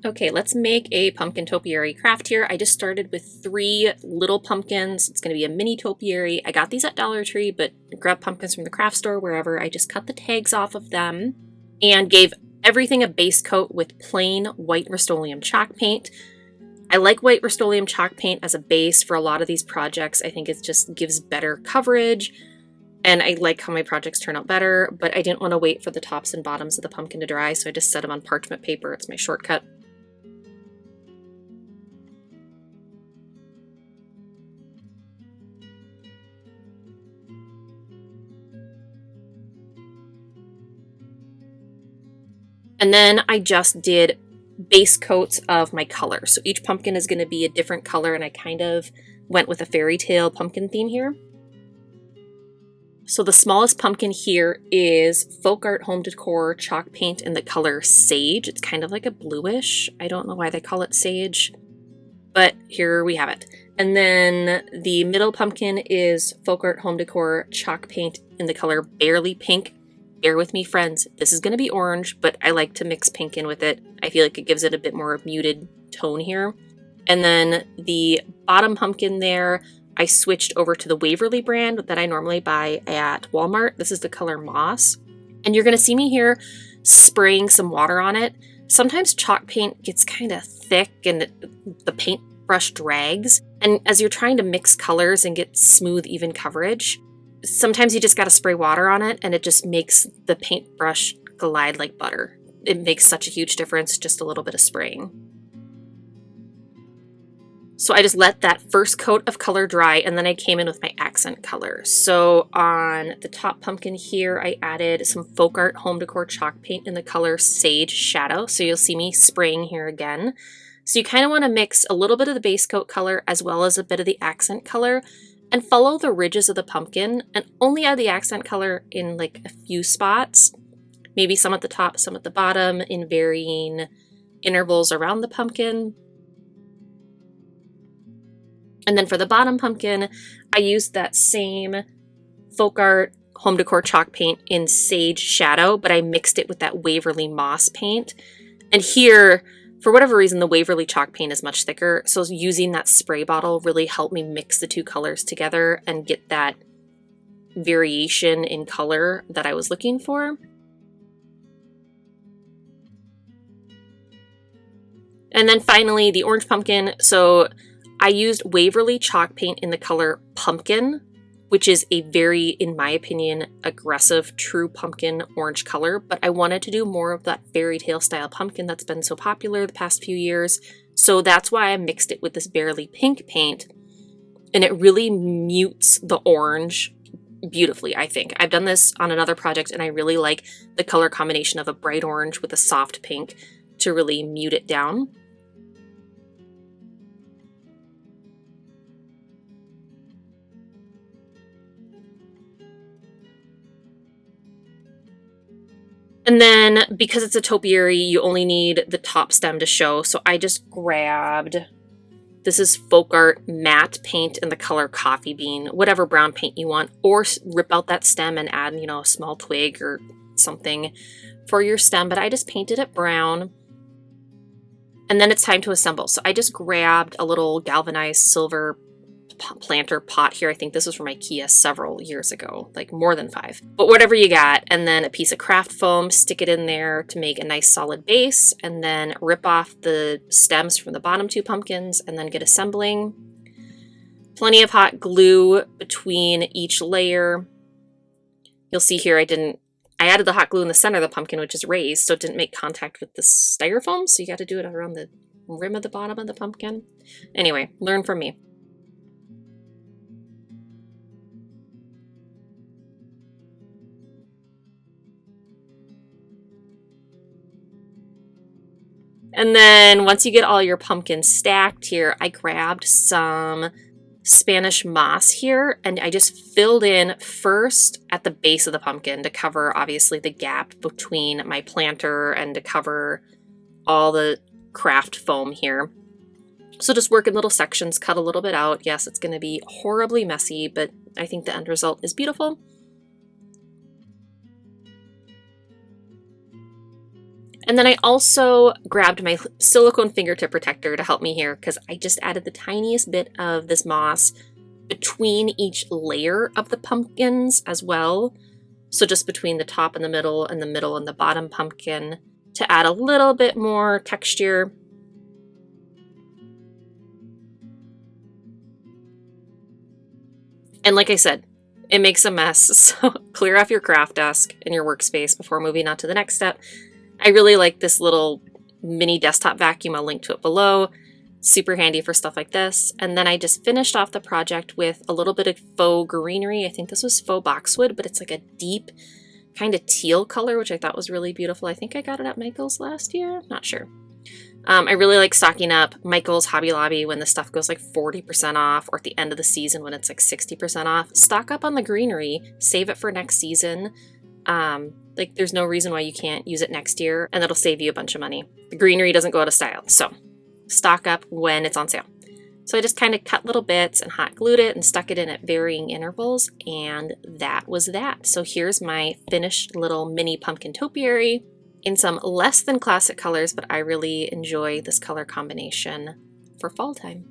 Okay, let's make a pumpkin topiary craft here. I just started with 3 little pumpkins. It's going to be a mini topiary. I got these at Dollar Tree, but grabbed pumpkins from the craft store, wherever. I just cut the tags off of them and gave everything a base coat with plain white Rust-Oleum chalk paint. I like white Rust-Oleum chalk paint as a base for a lot of these projects. I think it just gives better coverage, and I like how my projects turn out better, but I didn't want to wait for the tops and bottoms of the pumpkin to dry, so I just set them on parchment paper. It's my shortcut. And then I just did base coats of my color. So each pumpkin is going to be a different color, and I kind of went with a fairy tale pumpkin theme here. So the smallest pumpkin here is Folk Art Home Decor chalk paint in the color Sage. It's kind of like a bluish. I don't know why they call it sage, but here we have it. And then the middle pumpkin is Folk Art Home Decor chalk paint in the color Barely Pink. Bear with me, friends. This is going to be orange, but I like to mix pink in with it. I feel like it gives it a bit more muted tone here. And then the bottom pumpkin there, I switched over to the Waverly brand that I normally buy at Walmart. This is the color Moss. And you're going to see me here spraying some water on it. Sometimes chalk paint gets kind of thick and the paintbrush drags. And as you're trying to mix colors and get smooth, even coverage, sometimes you just got to spray water on it, and it just makes the paintbrush glide like butter. It makes such a huge difference, just a little bit of spraying. So I just let that first coat of color dry, and then I came in with my accent color. So on the top pumpkin here, I added some Folk Art Home Decor chalk paint in the color Sage Shadow. So you'll see me spraying here again. So you kind of want to mix a little bit of the base coat color as well as a bit of the accent color, and follow the ridges of the pumpkin, and only add the accent color in like a few spots, maybe some at the top, some at the bottom, in varying intervals around the pumpkin. And then for the bottom pumpkin, I used that same Folk Art Home Decor chalk paint in Sage Shadow, but I mixed it with that Waverly Moss paint. And here, for whatever reason, the Waverly chalk paint is much thicker, so using that spray bottle really helped me mix the two colors together and get that variation in color that I was looking for. And then finally, the orange pumpkin. So I used Waverly chalk paint in the color Pumpkin, which is a very, in my opinion, aggressive, true pumpkin orange color, but I wanted to do more of that fairy tale style pumpkin that's been so popular the past few years, so that's why I mixed it with this Barely Pink paint, and it really mutes the orange beautifully, I think. I've done this on another project, and I really like the color combination of a bright orange with a soft pink to really mute it down. And then, because it's a topiary, you only need the top stem to show, so I just grabbed, this is Folk Art matte paint in the color Coffee Bean, whatever brown paint you want, or rip out that stem and add, a small twig or something for your stem, but I just painted it brown. And then it's time to assemble. So I just grabbed a little galvanized silver planter pot here. I think this was from IKEA several years ago, like more than 5. But whatever you got, and then a piece of craft foam, stick it in there to make a nice solid base, and then rip off the stems from the bottom 2 pumpkins, and then get assembling. Plenty of hot glue between each layer. You'll see here I added the hot glue in the center of the pumpkin, which is raised, so it didn't make contact with the styrofoam, so you got to do it around the rim of the bottom of the pumpkin. Anyway, learn from me. And then once you get all your pumpkins stacked here, I grabbed some Spanish moss here, and I just filled in first at the base of the pumpkin to cover obviously the gap between my planter and to cover all the craft foam here. So just work in little sections, cut a little bit out. Yes, it's going to be horribly messy, but I think the end result is beautiful. And then I also grabbed my silicone fingertip protector to help me here because I just added the tiniest bit of this moss between each layer of the pumpkins as well. So just between the top and the middle and the bottom pumpkin to add a little bit more texture. And like I said, it makes a mess, so clear off your craft desk and your workspace before moving on to the next step. I really like this little mini desktop vacuum. I'll link to it below. Super handy for stuff like this. And then I just finished off the project with a little bit of faux greenery. I think this was faux boxwood, but it's like a deep kind of teal color, which I thought was really beautiful. I think I got it at Michael's last year. Not sure. I really like stocking up Michael's, Hobby Lobby when the stuff goes like 40% off, or at the end of the season when it's like 60% off. Stock up on the greenery, save it for next season. Like there's no reason why you can't use it next year, and that'll save you a bunch of money. The greenery doesn't go out of style, so stock up when it's on sale. So I just kind of cut little bits and hot glued it and stuck it in at varying intervals, and that was that. So here's my finished little mini pumpkin topiary in some less than classic colors, but I really enjoy this color combination for fall time.